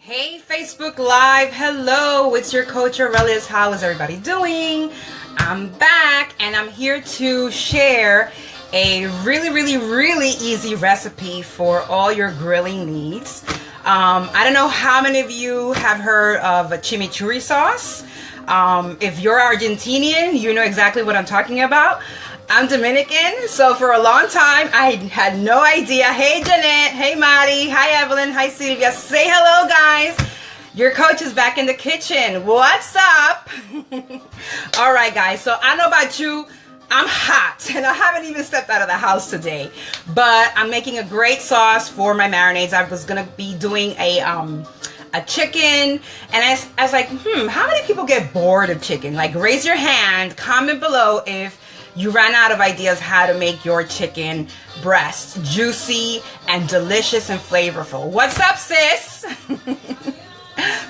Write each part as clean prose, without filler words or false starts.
Hey Facebook Live, hello, it's your coach Aurelius. How is everybody doing? I'm back and I'm here to share a really easy recipe for all your grilling needs. I don't know how many of you have heard of a chimichurri sauce. If you're Argentinian, you know exactly what I'm talking about. I'm Dominican, so for a long time I had no idea. Hey Jeanette, hey Mari, hi Evelyn, hi Sylvia. Say hello guys. Your coach is back in the kitchen. What's up? All right guys, so I don't know about you, I'm hot and I haven't even stepped out of the house today, but I'm making a great sauce for my marinades. I was gonna be doing a chicken, and I was like, how many people get bored of chicken? Like, raise your hand, comment below if you ran out of ideas how to make your chicken breast juicy and delicious and flavorful. What's up, sis?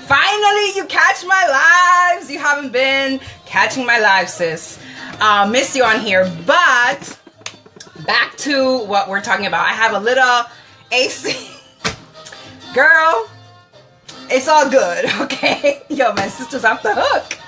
Finally, you catch my lives. You haven't been catching my lives, sis. Missed you on here, but back to what we're talking about. I have a little AC. Girl, it's all good, okay? Yo, my sister's off the hook.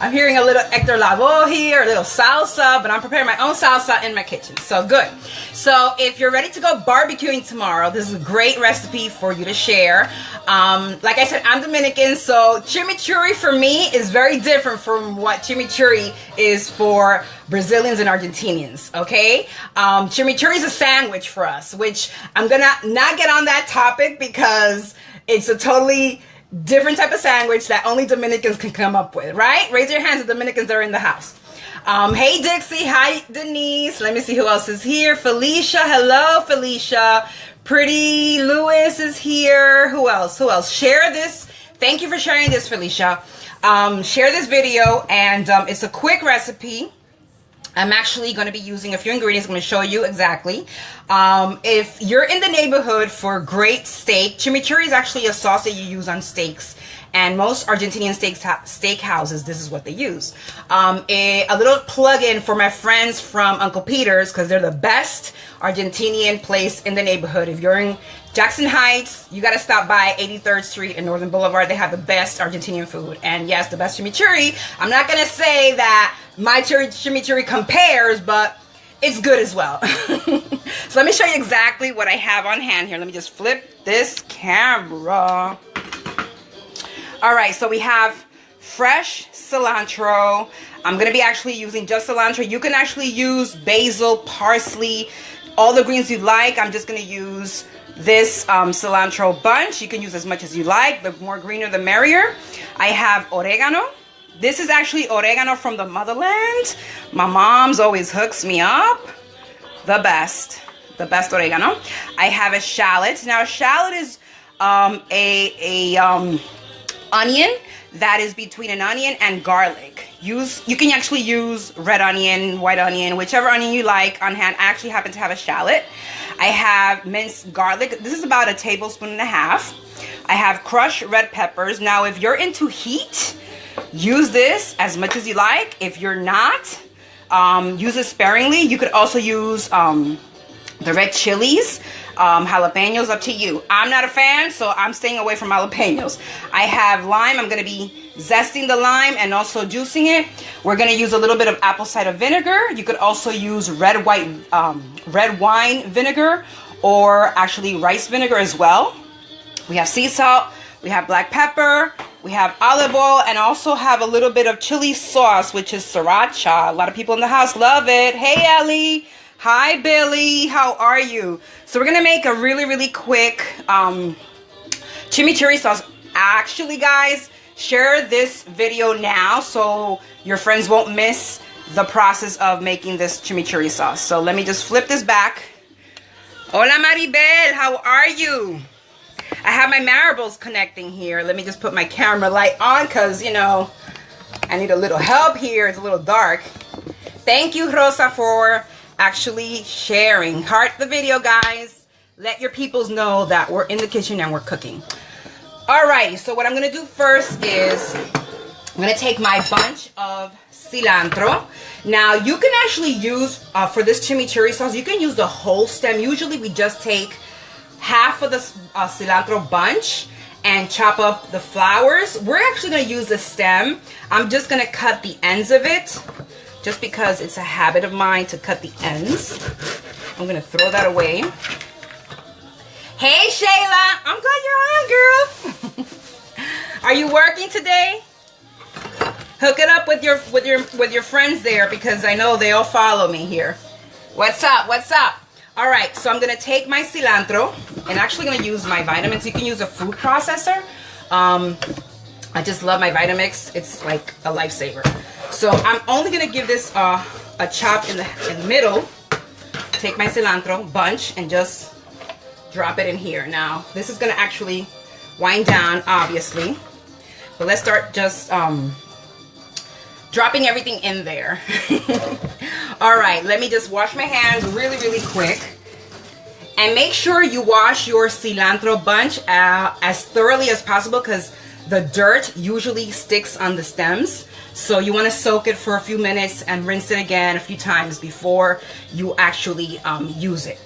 I'm hearing a little Hector Lavoe here, a little salsa, but I'm preparing my own salsa in my kitchen, so good. So if you're ready to go barbecuing tomorrow, this is a great recipe for you to share. Like I said, I'm Dominican, so chimichurri for me is very different from what chimichurri is for Brazilians and Argentinians, okay? Chimichurri is a sandwich for us, which I'm gonna not get on that topic because it's a totally different type of sandwich that only Dominicans can come up with, right? Raise your hands if Dominicans are in the house. Hey Dixie, hi Denise. Let me see who else is here. Felicia, hello Felicia. Pretty Lewis is here. Who else? Share this. Thank you for sharing this, Felicia. Share this video, and it's a quick recipe. I'm actually going to be using a few ingredients. I'm going to show you exactly. If you're in the neighborhood for great steak, chimichurri is actually a sauce that you use on steaks. And most Argentinian steak houses, this is what they use. A little plug-in for my friends from Uncle Peter's, because they're the best Argentinian place in the neighborhood. If you're in Jackson Heights, you got to stop by 83rd Street and Northern Boulevard. They have the best Argentinian food. And yes, the best chimichurri. I'm not going to say that my chimichurri compares, but it's good as well. So let me show you exactly what I have on hand here. Let me just flip this camera. All right, so we have fresh cilantro. I'm going to be actually using just cilantro. You can actually use basil, parsley, all the greens you like. I'm just going to use this cilantro bunch. You can use as much as you like. The more greener, the merrier. I have oregano. This is actually oregano from the motherland. My mom's always hooks me up. The best oregano. I have a shallot. Now, a shallot is onion that is between an onion and garlic. You can actually use red onion, white onion, whichever onion you like on hand. I actually happen to have a shallot. I have minced garlic. This is about 1.5 tablespoons. I have crushed red peppers. Now, if you're into heat, use this as much as you like. If you're not, use it sparingly. You could also use the red chilies, jalapenos, up to you. I'm not a fan, so I'm staying away from jalapenos. I have lime. I'm going to be zesting the lime and also juicing it. We're going to use a little bit of apple cider vinegar. You could also use red wine vinegar, or actually rice vinegar as well. We have sea salt. We have black pepper. We have olive oil, and also have a little bit of chili sauce, which is sriracha. A lot of people in the house love it. Hey, Ellie. Hi, Billy. How are you? So we're going to make a really quick chimichurri sauce. Actually, guys, share this video now so your friends won't miss the process of making this chimichurri sauce. So let me just flip this back. Hola, Maribel. How are you? I have my marbles connecting here. Let me just put my camera light on because, you know, I need a little help here. It's a little dark. Thank you, Rosa, for actually sharing. Heart the video, guys. Let your peoples know that we're in the kitchen and we're cooking. Alrighty, so what I'm going to do first is I'm going to take my bunch of cilantro. Now, you can actually use, for this chimichurri sauce, you can use the whole stem. Usually, we just take half of the cilantro bunch and chop up the flowers. We're actually going to use the stem. I'm just going to cut the ends of it, just because it's a habit of mine to cut the ends. I'm going to throw that away. Hey Shayla, I'm glad you're on, girl. Are you working today? Hook it up with your friends there, because I know they all follow me here. What's up? What's up? All right, so I'm gonna take my cilantro and actually gonna use my Vitamix. You can use a food processor. I just love my Vitamix. It's like a lifesaver. So I'm only gonna give this a chop in the middle. Take my cilantro bunch and just drop it in here. Now this is gonna actually wind down, obviously, but let's start just dropping everything in there. All right, let me just wash my hands really quick, and make sure you wash your cilantro bunch as thoroughly as possible, because the dirt usually sticks on the stems. So you want to soak it for a few minutes and rinse it again a few times before you actually use it.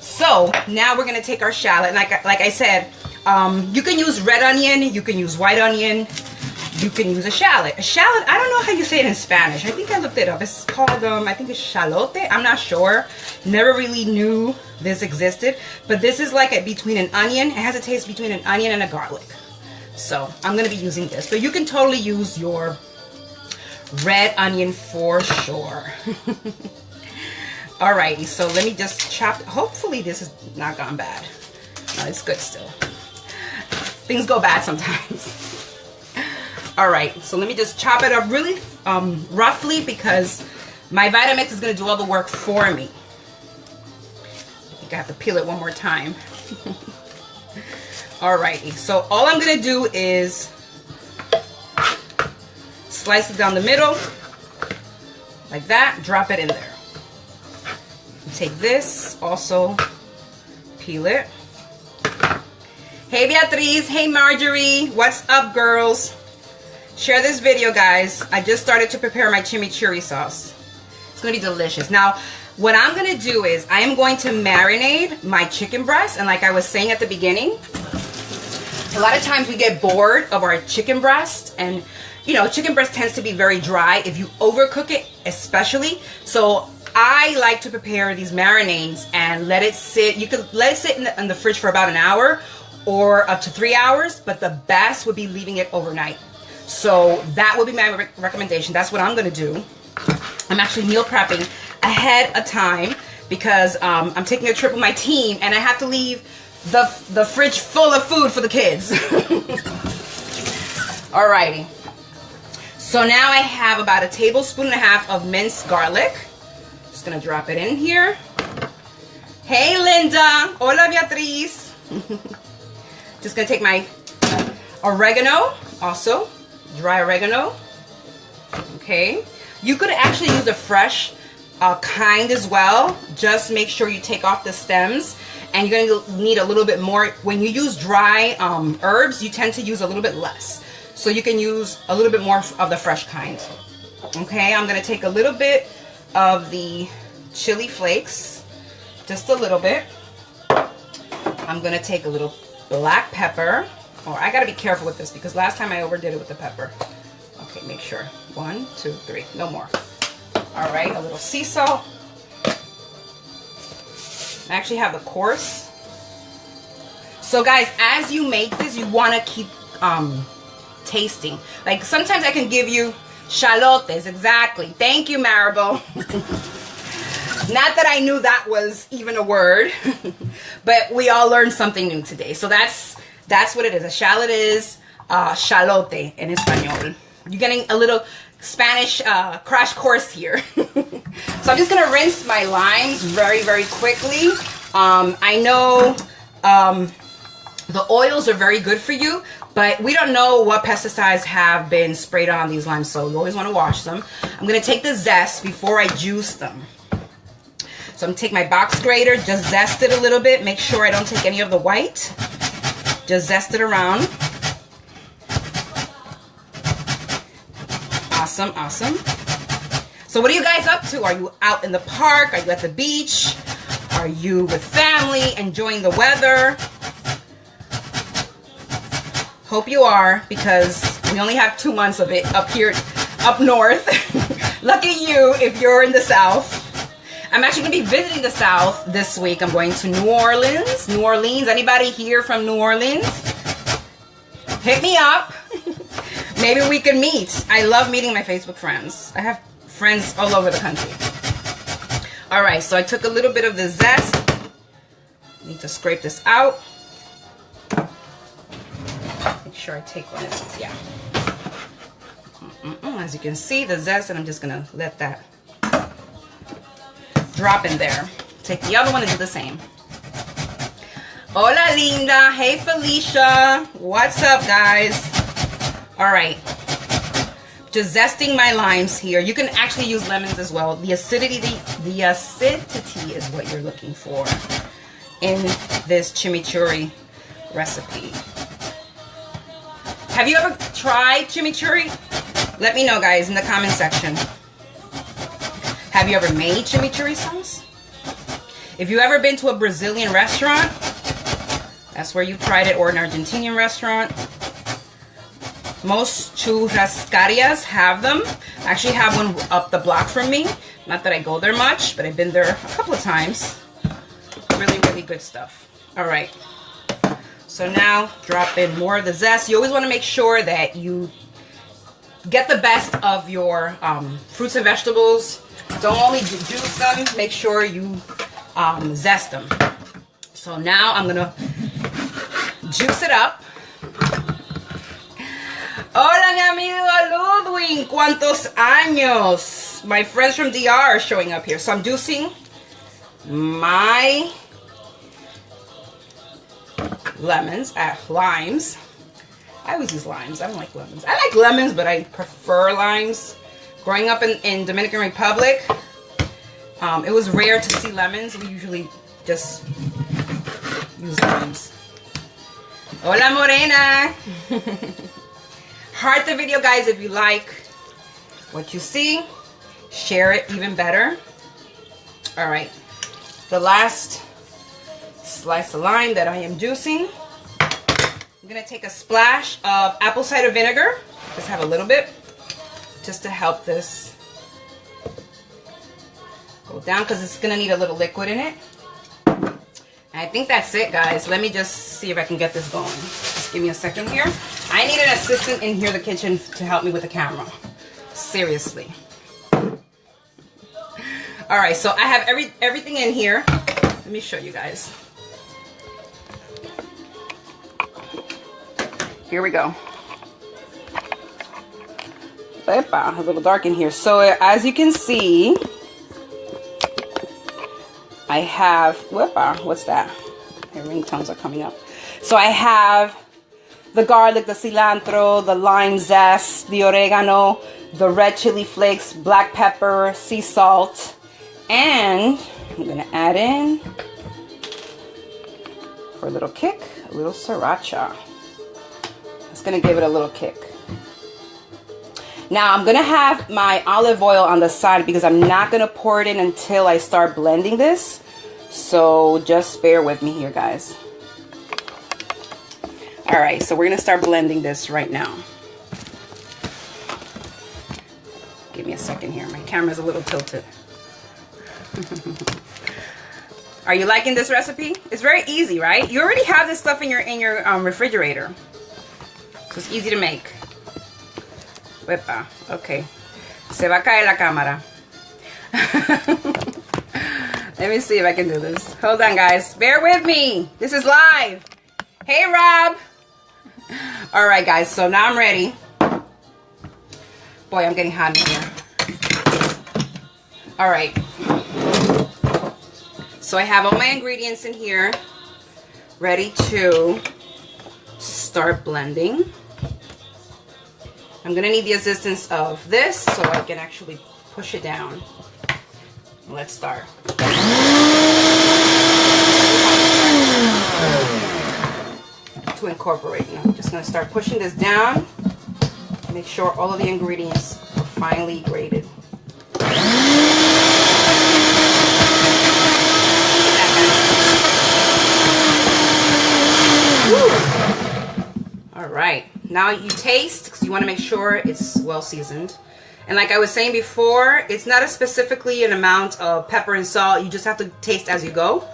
So now we're gonna take our shallot. Like I said, you can use red onion, you can use white onion, you can use a shallot. A shallot, I don't know how you say it in Spanish. I think I looked it up. It's called, I think it's shalote. I'm not sure. Never really knew this existed. But this is like between an onion. It has a taste between an onion and a garlic. So I'm going to be using this. But you can totally use your red onion for sure. Alrighty, so let me just chop. Hopefully this is not gone bad. No, it's good still. Things go bad sometimes. Alright, so let me just chop it up really roughly, because my Vitamix is going to do all the work for me. I think I have to peel it one more time. Alrighty, so all I'm going to do is slice it down the middle, like that, drop it in there. Take this, also peel it. Hey Beatriz, hey Marjorie, what's up girls? Share this video, guys. I just started to prepare my chimichurri sauce. It's gonna be delicious. Now, what I'm gonna do is I am going to marinate my chicken breast, and like I was saying at the beginning, a lot of times we get bored of our chicken breast, and you know, chicken breast tends to be very dry if you overcook it, especially. So I like to prepare these marinades and let it sit. You could let it sit in the fridge for about an hour or up to 3 hours, but the best would be leaving it overnight. So that would be my recommendation. That's what I'm going to do. I'm actually meal prepping ahead of time, because I'm taking a trip with my team and I have to leave the fridge full of food for the kids. Alrighty. So now I have about 1.5 tablespoons of minced garlic. Just going to drop it in here. Hey Linda. Hola Beatriz. Just going to take my oregano also. Dry oregano. Okay, you could actually use a fresh kind as well. Just make sure you take off the stems, and you're going to need a little bit more. When you use dry herbs, you tend to use a little bit less, so you can use a little bit more of the fresh kind. Okay, I'm going to take a little bit of the chili flakes, just a little bit. I'm going to take a little black pepper. Oh, I gotta be careful with this, because last time I overdid it with the pepper. Okay, make sure. 1, 2, 3. No more. All right, a little sea salt. I actually have the coarse. So guys, as you make this, you want to keep tasting. Like sometimes I can give you shalotes. Exactly. Thank you, Maribel. Not that I knew that was even a word, but we all learned something new today. So that's what it is. A shallot is shalote in Espanol. You're getting a little Spanish crash course here. So I'm just going to rinse my limes very quickly. I know the oils are very good for you, but we don't know what pesticides have been sprayed on these limes, so you always want to wash them. I'm going to take the zest before I juice them. So I'm going to take my box grater, just zest it a little bit. Make sure I don't take any of the white. Just zest it around. Awesome, awesome. So what are you guys up to? Are you out in the park? Are you at the beach? Are you with family enjoying the weather? Hope you are, because we only have 2 months of it up here, up north. Lucky you if you're in the South. I'm actually going to be visiting the South this week. I'm going to New Orleans. New Orleans. Anybody here from New Orleans? Hit me up. Maybe we can meet. I love meeting my Facebook friends. I have friends all over the country. All right, so I took a little bit of the zest. Need to scrape this out. Make sure I take one of these. Yeah. As you can see, the zest, and I'm just gonna let that drop in there. Take the other one and do the same. Hola, linda. Hey, Felicia. What's up, guys? All right. Just zesting my limes here. You can actually use lemons as well. The acidity is what you're looking for in this chimichurri recipe. Have you ever tried chimichurri? Let me know, guys, in the comment section. Have you ever made chimichurri sauce? If you've ever been to a Brazilian restaurant, that's where you tried it, or an Argentinian restaurant. Most churrascarias have them. I actually have one up the block from me. Not that I go there much, but I've been there a couple of times. Really, really good stuff. All right. So now drop in more of the zest. You always want to make sure that you get the best of your fruits and vegetables. Don't only juice them. Make sure you zest them. So now I'm going to juice it up. Hola, mi amigo Ludwig. ¿Cuántos años? My friends from DR are showing up here. So I'm juicing my lemons, limes. I always use limes. I don't like lemons. I like lemons, but I prefer limes. Growing up in Dominican Republic, it was rare to see lemons. We usually just use limes. Hola, Morena. Heart the video, guys, if you like what you see. Share it even better. All right. The last slice of lime that I am juicing. I'm going to take a splash of apple cider vinegar. Just have a little bit. Just to help this go down, because it's going to need a little liquid in it. And I think that's it, guys. Let me just see if I can get this going. Just give me a second here. I need an assistant in here in the kitchen to help me with the camera. Seriously. All right, so I have everything in here. Let me show you guys. Here we go. Epa, a little dark in here. So as you can see, I have, what's that? My ringtones are coming up. So I have the garlic, the cilantro, the lime zest, the oregano, the red chili flakes, black pepper, sea salt, and I'm gonna add in, for a little kick, a little sriracha. It's gonna give it a little kick. Now I'm gonna have my olive oil on the side because I'm not gonna pour it in until I start blending this. So just bear with me here, guys. All right, so we're gonna start blending this right now. Give me a second here. My camera's a little tilted. Are you liking this recipe? It's very easy, right? You already have this stuff in your refrigerator, so it's easy to make. Wepa. Okay. Se va a caer la cámara. Let me see if I can do this. Hold on, guys. Bear with me. This is live. Hey, Rob. All right, guys. So now I'm ready. Boy, I'm getting hot in here. All right. So I have all my ingredients in here, ready to start blending. I'm gonna need the assistance of this so I can actually push it down. Let's start. To incorporate, I'm just gonna start pushing this down. Make sure all of the ingredients are finely grated. All right, now you taste, because you want to make sure it's well seasoned. And like I was saying before, it's not a specifically an amount of pepper and salt. You just have to taste as you go.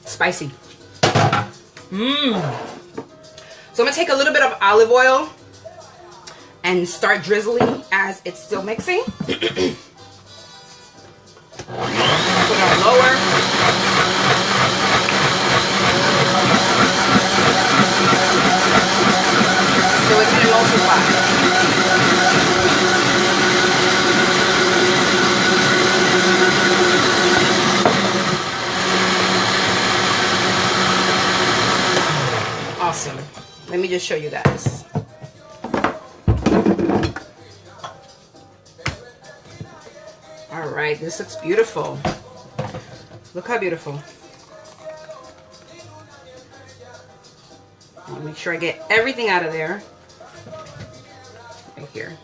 Spicy. Mmm. So I'm gonna take a little bit of olive oil and start drizzling as it's still mixing. Put it on lower. So it can emulsify. Awesome. Let me just show you guys. All right, this looks beautiful. Look how beautiful. I want to make sure I get everything out of there. Right here.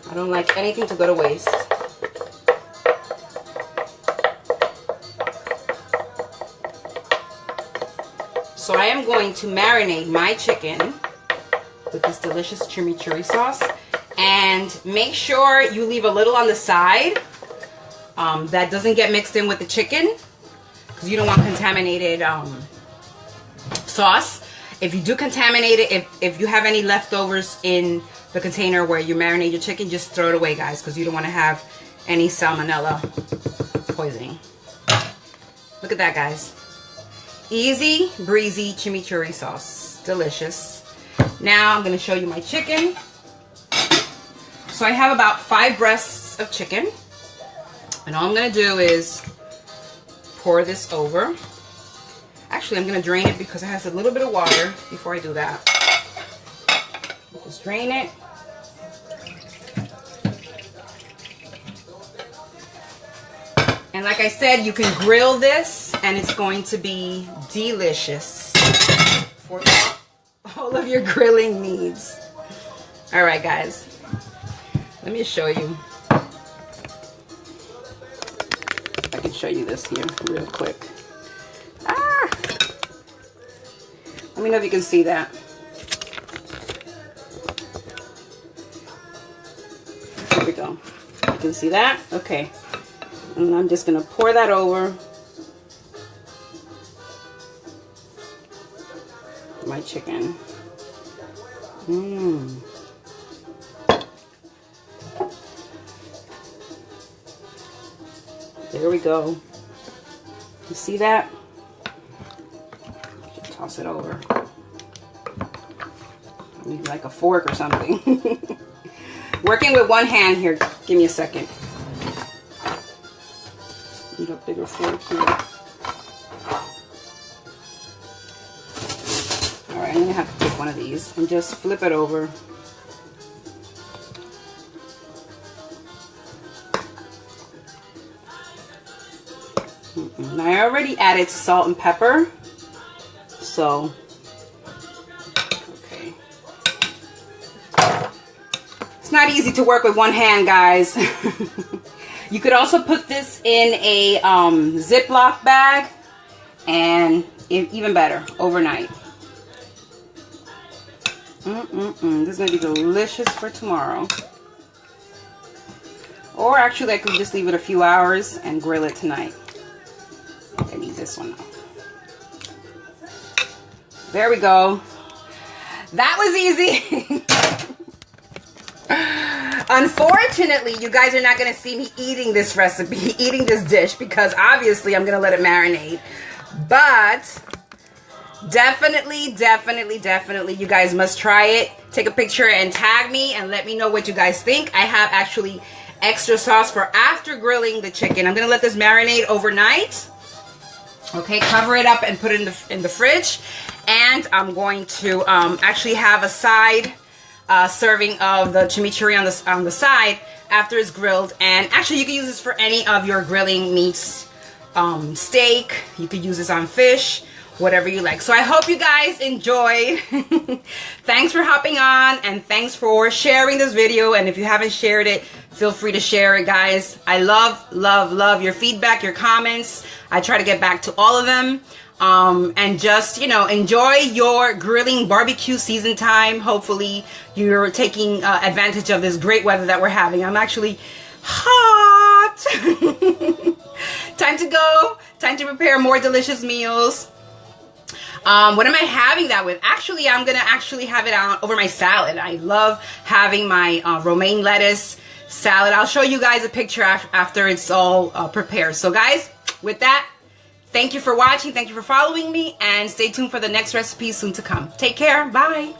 I don't like anything to go to waste. So I am going to marinate my chicken with this delicious chimichurri sauce, and make sure you leave a little on the side that doesn't get mixed in with the chicken, because you don't want contaminated sauce. If you do contaminate it, if you have any leftovers in the container where you marinate your chicken, just throw it away, guys, because you don't want to have any salmonella poisoning. Look at that, guys. Easy breezy chimichurri sauce. Delicious. Now I'm going to show you my chicken. So I have about 5 breasts of chicken. And all I'm going to do is pour this over. Actually, I'm going to drain it because it has a little bit of water before I do that. Just drain it. And like I said, you can grill this and it's going to be delicious for all of your grilling needs. All right, guys. Let me show you. I can show you this here real quick. Ah! Let me know if you can see that. There we go. You can see that? Okay. And I'm just going to pour that over my chicken. Mmm. There we go. You see that? Just toss it over. Need like a fork or something. Working with one hand here. Give me a second. Need a bigger fork here. Alright, I'm going to have to take one of these and just flip it over. Now I already added salt and pepper. So, okay. It's not easy to work with one hand, guys. You could also put this in a Ziploc bag, and even better, overnight. This is going to be delicious for tomorrow. Or actually, I could just leave it a few hours and grill it tonight. I need this one off. There we go. That was easy. Unfortunately, you guys are not going to see me eating this recipe, eating this dish, because obviously I'm going to let it marinate. But definitely, you guys must try it. Take a picture and tag me and let me know what you guys think. I have actually extra sauce for after grilling the chicken. I'm going to let this marinate overnight. Okay, cover it up and put it in the fridge. And I'm going to actually have a side serving of the chimichurri on the side after it's grilled. And actually, you can use this for any of your grilling meats. Steak, you could use this on fish, whatever you like. So I hope you guys enjoyed. Thanks for hopping on, and thanks for sharing this video. And if you haven't shared it, feel free to share it, guys. I love your feedback, your comments. I try to get back to all of them. And just, enjoy your grilling barbecue season time. Hopefully you're taking advantage of this great weather that we're having. I'm actually hot. Time to go. Time to prepare more delicious meals. What am I having that with? Actually, I'm going to have it on over my salad. I love having my romaine lettuce salad. I'll show you guys a picture after it's all prepared. So guys, with that, thank you for watching. Thank you for following me, and stay tuned for the next recipe soon to come. Take care. Bye.